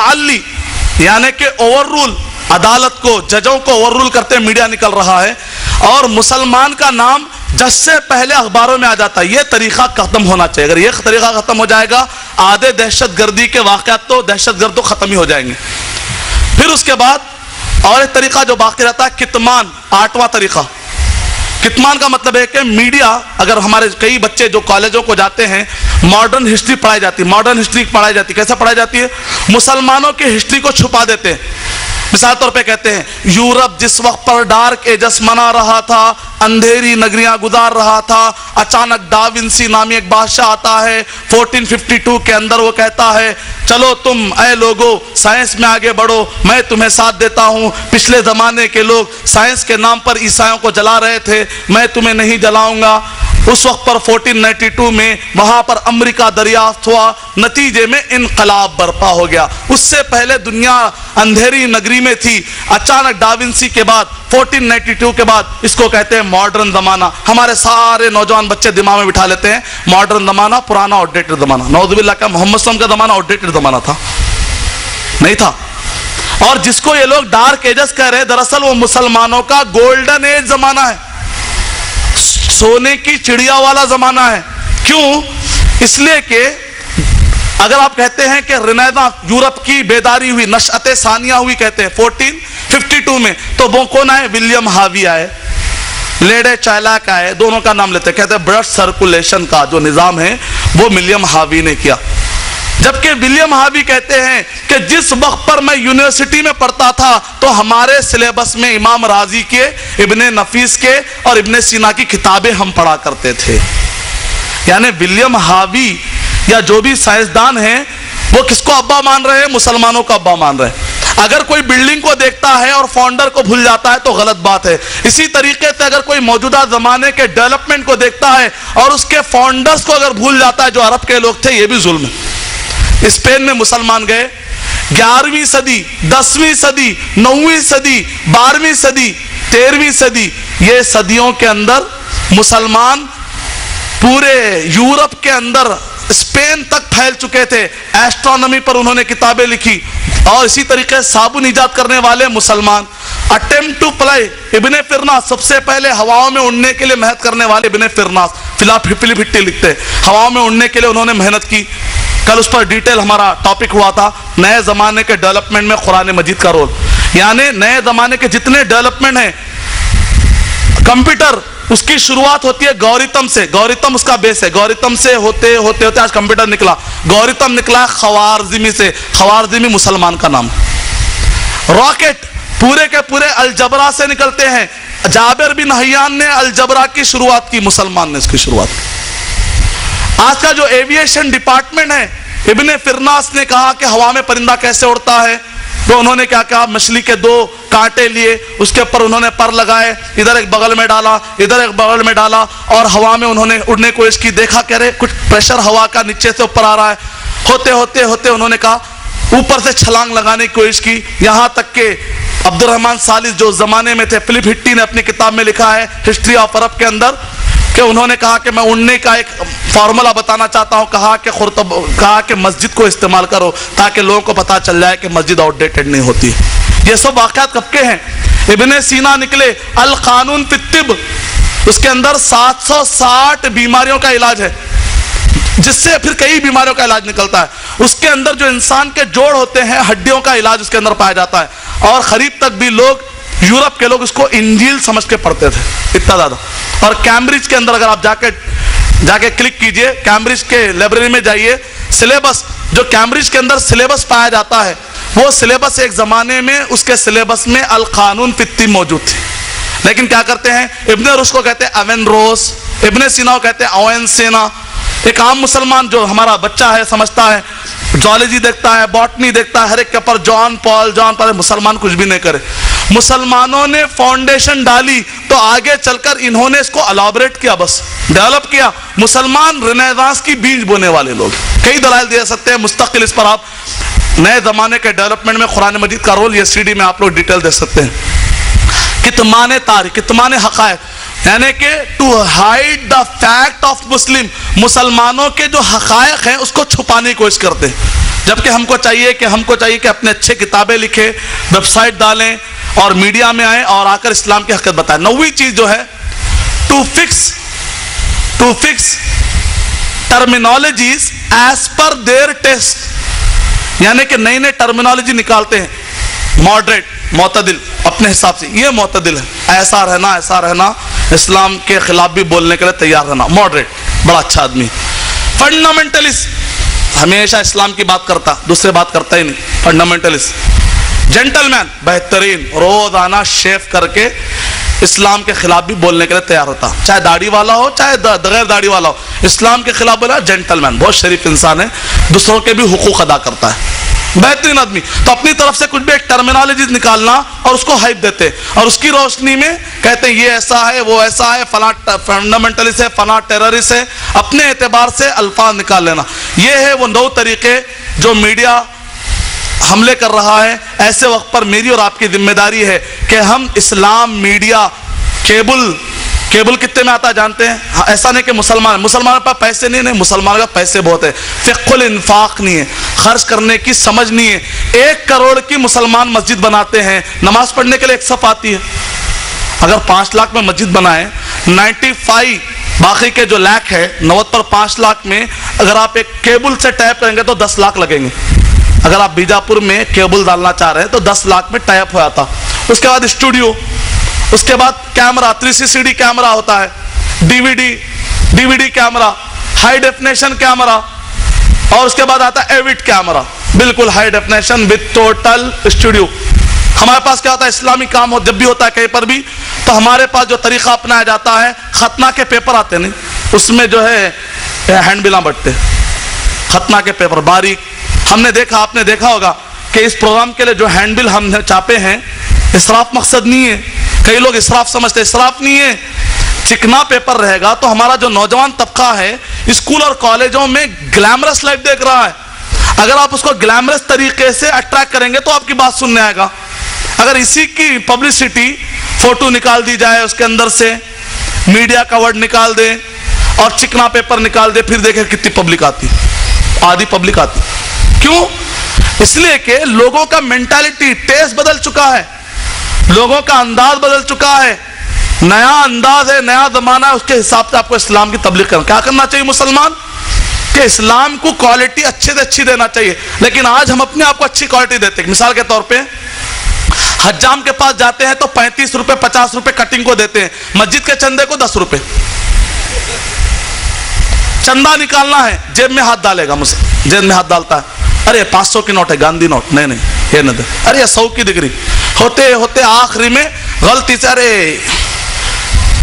تعلی یعنی کہ over role, عدالت کو، ججوں کو اوور رول کرتے میڈیا نکل رہا ہے، اور مسلمان کا نام جج سے پہلے اخباروں میں آ جاتا ہے. یہ طریقہ ختم ہونا چاہیے. اگر یہ طریقہ ختم ہو جائے گا، آدھے دہشت گردی کے واقعات تو دہشت گرد تو ختم ہی ہو جائیں گے. پھر اس کے بعد اور ایک طریقہ جو باقی رہتا ہے کتمان، 8واں طریقہ. کتمان کا مطلب ہے کہ میڈیا، اگر ہمارے کئی بچے جو کالجوں کو جاتے ہیں، ماڈرن ہسٹری پڑھائی جاتی ہے. ماڈرن ہسٹری پڑھائی جاتی ہے، کیسے پڑھائی جاتی ہے؟ مسلمانوں کی ہسٹری کو چھپا دیتے ہیں. مثال طور پہ کہتے ہیں یورپ جس وقت پر ڈارک ایجس منا رہا تھا، اندھیری نگریاں گزار رہا تھا، اچانک ڈاونسی نامی ایک بادشاہ آتا ہے 1452 کے اندر. وہ کہتا ہے چلو تم اے لوگو سائنس میں آگے بڑھو، میں تمہیں ساتھ دیتا ہوں. پچھلے زمانے کے لوگ سائنس کے نام پر عیسائیوں کو جلا رہے تھے، میں تمہیں نہیں جلاؤں گا. اس وقت پر 1492 میں وہاں پر امریکہ دریافت ہوا، نتیجے میں انقلاب برپا ہو گیا. اس سے پہلے دنیا اندھیری نگری میں تھی. اچانک ڈاونسی کے بعد 1492 کے بعد اس کو کہتے ہیں ماڈرن زمانہ. ہمارے سارے نوجوان بچے دماغ میں بٹھا لیتے ہیں ماڈرن زمانہ پرانا آؤٹ ڈیٹڈ زمانہ. نعوذ باللہ، کا محمد صلی اللہ علیہ وسلم کا زمانہ آؤٹ ڈیٹڈ زمانہ تھا؟ نہیں تھا. اور جس کو یہ لوگ ڈارک ایجز کہہ رہے، دراصل وہ مسلمانوں کا گولڈن ایج زمانہ ہے، سونے کی چڑیا والا زمانہ ہے. کیوں؟ اس لیے کہ اگر آپ کہتے ہیں کہ رنیسانس، یورپ کی بیداری ہوئی، نشأت ثانیہ ہوئی کہتے ہیں 1452 میں، تو وہ کون آئے؟ ولیم ہاوی آئے، لیڈے چائلاک آئے. دونوں کا نام لیتے ہیں. کہتے ہیں بلڈ سرکولیشن کا جو نظام ہے وہ ولیم ہاوی نے کیا. جبکہ ولیم ہاوی کہتے ہیں کہ جس وقت پر میں یونیورسٹی میں پڑھتا تھا تو ہمارے سلیبس میں امام رازی کے، ابن نفیس کے اور ابن سینا کی کتابیں ہم پڑھا کرتے تھے. یعنی ولیم ہاوی یا جو بھی سائنسدان ہیں وہ کس کو ابا مان رہے ہیں؟ مسلمانوں کو ابا مان رہے ہیں. اگر کوئی بلڈنگ کو دیکھتا ہے اور فاؤنڈر کو بھول جاتا ہے تو غلط بات ہے. اسی طریقے سے اگر کوئی موجودہ زمانے کے ڈیولپمنٹ کو دیکھتا ہے اور اس کے فاؤنڈرز کو اگر بھول جاتا ہے جو عرب کے لوگ تھے، یہ بھی ظلم ہے. اسپین میں مسلمان گئے 11ویں صدی، 10ویں صدی، 9ویں صدی، 12ویں صدی، 13ویں صدی، یہ صدیوں کے اندر مسلمان پورے یورپ کے اندر اسپین تک پھیل چکے تھے. ایسٹرونومی پر انہوں نے کتابیں لکھی. اور اسی طریقے سے صابن ایجاد کرنے والے مسلمان. اٹیمپٹ ٹو فلائی، ابن فرناس، سب سے پہلے ہواؤں میں اڑنے کے لیے محنت کرنے والے ابن فرناس، فلپ ہٹی لکھتے ہیں، ہواؤں میں اڑنے کے لیے انہوں نے محنت کی. کل اس پر ڈیٹیل ہمارا ٹاپک ہوا تھا، نئے زمانے کے ڈیولپمنٹ میں قرآن مجید کا رول. یعنی نئے زمانے کے جتنے ڈیولپمنٹ ہیں، کمپیوٹر اس کی شروعات ہوتی ہے گوریتم سے. گوریتم اس کا بیس ہے. گوریتم سے ہوتے ہوتے ہوتے آج کمپیوٹر نکلا. گوریتم نکلا خوارزمی سے. خوارزمی مسلمان کا نام. راکٹ پورے کے پورے الجبرا سے نکلتے ہیں. جابر بن حیان نے الجبرا کی شروعات کی، مسلمان نے اس کی شروعات کی. آج کا جو ایوییشن ڈپارٹمنٹ ہے، ابن فرناس نے کہا کہ ہوا میں پرندہ کیسے اڑتا ہے، تو انہوں نے کیا کہا، مچھلی کے 2 کانٹے لیے، اس کے اوپر انہوں نے پر لگائے، ادھر ایک بغل میں ڈالا، ادھر ایک بغل میں ڈالا، اور ہوا میں انہوں نے اڑنے کو اس کی دیکھا، کہہ رہے کچھ پریشر ہوا کا نیچے سے اوپر آ رہا ہے. ہوتے ہوتے ہوتے انہوں نے کہا اوپر سے چھلانگ لگانے کی کوشش کی. یہاں تک کہ عبد الرحمن ثالث جو زمانے میں تھے، فلپ ہٹی نے اپنی کتاب میں لکھا ہے ہسٹری آف عرب کے اندر کہ انہوں نے کہا کہ میں اڑنے کا ایک فارمولا بتانا چاہتا ہوں. کہا کہ مسجد کو استعمال کرو تاکہ لوگوں کو پتا چل جائے کہ مسجد آؤٹ ڈیٹڈ نہیں ہوتی. یہ سب واقعات کب کے ہیں؟ ابن سینا نکلے القانون فی الطب، اس کے اندر 760 بیماریوں کا علاج ہے، جس سے پھر کئی بیماریوں کا علاج نکلتا ہے. اس کے اندر جو انسان کے جوڑ ہوتے ہیں، ہڈیوں کا علاج اس کے اندر پایا جاتا ہے. اور قریب تک بھی لوگ، یورپ کے لوگ اس کو انجیل سمجھ کے پڑھتے تھے، اتنا زیادہ. اور کیمبرج کے اندر اگر آپ جا کے کلک کیجئے، کیمبرج کے لائبریری میں جائیے، سلیبس جو کیمبرج کے اندر سلیبس پایا جاتا ہے، وہ سلیبس ایک زمانے میں اس کے سلیبس میں القانون فی الطب موجود تھی. لیکن کیا کرتے ہیں، ابن رشد کو کہتے ہیں اوین روس، ابن سینا کو کہتے ہیں اوین سینا. ایک عام مسلمان جو ہمارا بچہ ہے سمجھتا ہے، زوالوجی دیکھتا ہے، باٹنی دیکھتا ہے، ہر ایک کے اوپر جان پال. مسلمان کچھ بھی نہیں کرے. مسلمانوں نے فاؤنڈیشن ڈالی تو آگے چل کر انہوں نے اس کو الیبوریٹ کیا، بس ڈیولپ کیا. مسلمان رنیسانس کی بیج بونے والے لوگ. کئی دلائل دے سکتے ہیں مستقل اس پر. آپ نئے زمانے کے ڈیولپمنٹ میں قرآن مجید کا رول، یہ CD میں آپ لوگ ڈیٹیل دیکھ سکتے ہیں. کتمان تاریخ، کتمان حقائق، یعنی کہ to hide the fact of مسلم، مسلمانوں کے جو حقائق ہیں اس کو چھپانے کی کوشش کرتے ہیں. جبکہ ہم کو چاہیے کہ اپنے اچھے کتابیں لکھیں، ویب سائٹ ڈالیں اور میڈیا میں آئیں اور آ کر اسلام کی حقیقت بتائیں۔ 9ویں چیز جو ہے to fix terminologies as per their test, یعنی کہ نئی نئی ٹرمینالوجی نکالتے ہیں، ماڈریٹ، معتدل، اپنے حساب سے یہ معتدل ہے، ایسا رہنا، اسلام کے خلاف بھی بولنے کے لیے تیار رہنا، ماڈریٹ، بڑا اچھا آدمی۔ فنڈامنٹلسٹ، ہمیشہ اسلام کی بات کرتا، دوسرے بات کرتا ہی نہیں، فنڈامنٹلسٹ۔ جینٹل مین، بہترین، روزانہ شیف کر کے اسلام کے خلاف بھی بولنے کے لیے تیار ہوتا، چاہے داڑھی والا ہو چاہے بغیر داڑھی والا ہو، اسلام کے خلاف بولا، جینٹل مین، بہت شریف انسان ہے، دوسروں کے بھی حقوق ادا کرتا ہے، بہترین آدمی۔ تو اپنی طرف سے کچھ بھی ایک ٹرمینالوجیز نکالنا اور اس کو ہائپ دیتے اور اس کی روشنی میں کہتے ہیں یہ ایسا ہے، وہ ایسا ہے، فلاں فنڈامنٹلسٹ ہے، فلاں ٹیررسٹ ہے، اپنے اعتبار سے الفاظ نکال لینا۔ یہ ہے وہ 9 طریقے جو میڈیا حملے کر رہا ہے۔ ایسے وقت پر میری اور آپ کی ذمہ داری ہے کہ ہم اسلام میڈیا کیبل کتنے میں آتا ہے جانتے ہیں؟ ایسا نہیں کہ مسلمانوں کے پاس پیسے نہیں، مسلمانوں کے پیسے بہت ہے، فقہ الانفاق نہیں ہے، خرچ کرنے کی سمجھ نہیں ہے۔ 1 کروڑ کی مسلمان مسجد بناتے ہیں، نماز پڑھنے کے لیے 1 صف آتی ہے۔ اگر 5 لاکھ میں مسجد بنائیں، 95 باقی کے جو لاکھ ہے، 90 پر 5 لاکھ میں اگر آپ ایک کیبل سے ٹیپ کریں گے تو 10 لاکھ لگیں گے۔ اگر آپ بیجاپور میں کیبل ڈالنا چاہ رہے ہیں تو 10 لاکھ میں ٹیپ ہوا تھا۔ اس کے بعد اسٹوڈیو، اس کے بعد کیمرہ، 360 کیمرہ ہوتا ہے، D V D camera, high definition camera, اور اس کے بعد آتا ہے ایوٹ کیمرہ، بالکل high definition with total studio. ہمارے پاس کیا ہوتا ہے؟ اسلامی کام جب بھی ہوتا ہے کہیں پر بھی تو ہمارے پاس جو طریقہ اپنایا جاتا ہے، ختنہ کے پیپر آتے نہیں، اس میں جو ہے ہینڈ بلاں بٹتے، ختنہ کے پیپر باریک۔ ہم نے دیکھا، آپ نے دیکھا ہوگا کہ اس پروگرام کے لیے جو ہینڈ بل ہم نے چھاپے ہیں، اسراف مقصد نہیں ہے، کئی لوگ اسراف سمجھتے، اسراف نہیں ہے، چکنا پیپر رہے گا تو ہمارا جو نوجوان طبقہ ہے اسکول اور کالجوں میں گلیمرس لائف دیکھ رہا ہے، اگر آپ اس کو گلیمرس طریقے سے اٹریکٹ کریں گے تو آپ کی بات سننے آئے گا۔ اگر اسی کی پبلسٹی، فوٹو نکال دی جائے اس کے اندر سے، میڈیا کا ورڈ نکال دے اور چکنا پیپر نکال دے، پھر دیکھیں کتنی پبلک آتی، آدھی پبلک آتی۔ کیوں؟ اس لیے کہ لوگوں کا مینٹالٹی، ٹیسٹ بدل چکا ہے، لوگوں کا انداز بدل چکا ہے، نیا انداز ہے، نیا زمانہ ہے، اس کے حساب سے آپ کو اسلام کی تبلیغ کرنا۔ کیا کرنا چاہیے مسلمان؟ کہ اسلام کو کوالٹی اچھے سے اچھی دینا چاہیے، لیکن آج ہم اپنے آپ کو اچھی کوالٹی دیتے ہیں۔ مثال کے طور پہ حجام کے پاس جاتے ہیں تو 35 روپے 50 روپے کٹنگ کو دیتے ہیں، مسجد کے چندے کو 10 روپے۔ چندہ نکالنا ہے، جیب میں ہاتھ ڈالے گا، جیب میں ہاتھ ڈالتا ہے، ارے 500 کی نوٹ ہے، گاندھی نوٹ، نہیں یہ نہ دے، ارے 100 کی ڈگری، ہوتے ہوتے آخری میں غلطی سے ارے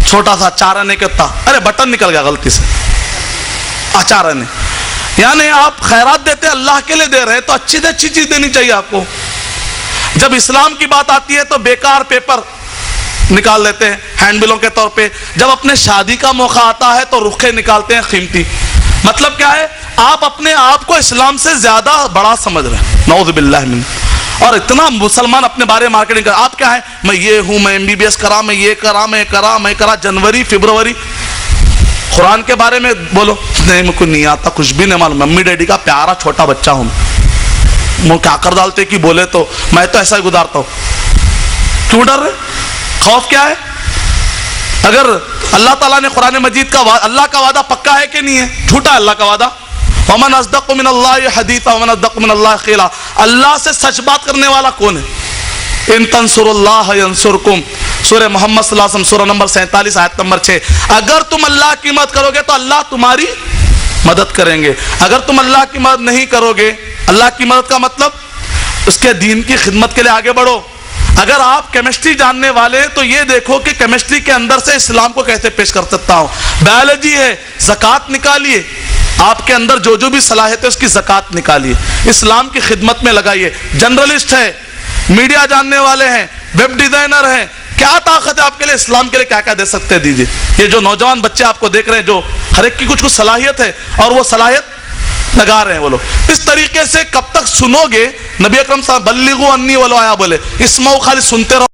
چھوٹا سا 4 آنے کے تھا، ارے بٹن نکل گیا غلطی سے، 4 آنے۔ یعنی آپ خیرات دیتے اللہ کے لیے دے رہے تو اچھی سے اچھی چیز دینی چاہیے آپ کو۔ جب اسلام کی بات آتی ہے تو بیکار پیپر نکال لیتے ہیں ہینڈ بلوں کے طور پہ، جب اپنے شادی کا موقع آتا ہے تو رخے نکالتے ہیں قیمتی۔ مطلب کیا ہے؟ آپ اپنے آپ کو اسلام سے زیادہ بڑا سمجھ رہے ہیں، نعوذ باللہ من۔ اور اتنا مسلمان اپنے بارے میں مارکیٹنگ کر، آپ کیا ہے؟ میں یہ ہوں، میں MBBS کرا، میں یہ کرا، میں کرا، جنوری فروری۔ قرآن کے بارے میں بولو، نہیں مجھ کو نہیں آتا، کچھ بھی نہیں معلوم، ممی ڈیڈی کا پیارا چھوٹا بچہ ہوں، وہ کیا کر ڈالتے کہ بولے تو میں تو ایسا ہی گزارتا ہوں۔ کیوں ڈر رہے؟ خوف کیا ہے؟ اگر اللہ تعالیٰ نے قرآن مجید کا اللہ کا وعدہ پکا ہے کہ نہیں ہے؟ جھوٹا ہے اللہ کا وعدہ۔ وَمَنْ أَصْدَقُ مِنَ اللَّهِ حَدِيثًا وَمَنْ أَصْدَقُ مِنَ اللَّهِ قِيلًا۔ اللہ سے سچ بات کرنے والا کون ہے؟ ان تنصروا اللہ ینصرکم، سورہ محمد صلی اللہ علیہ وسلم، سورہ نمبر 47 آیت نمبر 6۔ اگر تم اللہ کی مدد کرو گے تو اللہ تمہاری مدد کریں گے، اگر تم اللہ کی مدد نہیں کرو گے، اللہ کی مدد کا مطلب اس کے دین کی خدمت کے لیے آگے بڑھو۔ اگر آپ کیمسٹری جاننے والے تو یہ دیکھو کہ کیمسٹری کے اندر سے اسلام کو کیسے پیش کر سکتا ہوں۔ بایولوجی ہے، زکوٰۃ نکالیے، آپ کے اندر جو جو بھی صلاحیت ہے اس کی زکوٰۃ نکالیے، اسلام کی خدمت میں لگائیے۔ جرنلسٹ ہے، میڈیا جاننے والے ہیں، ویب ڈیزائنر ہیں، کیا طاقت ہے آپ کے لیے، اسلام کے لیے کیا کیا دے سکتے ہیں دیجیے۔ یہ جو نوجوان بچے آپ کو دیکھ رہے ہیں، جو ہر ایک کی کچھ صلاحیت ہے اور وہ صلاحیت لگا رہے ہیں وہ لوگ، اس طریقے سے کب تک سنو گے؟ نبی اکرم صلی اللہ علیہ وسلم بلغوا انی ولو آیا بولے، اسمعوا، خالی سنتے رہو۔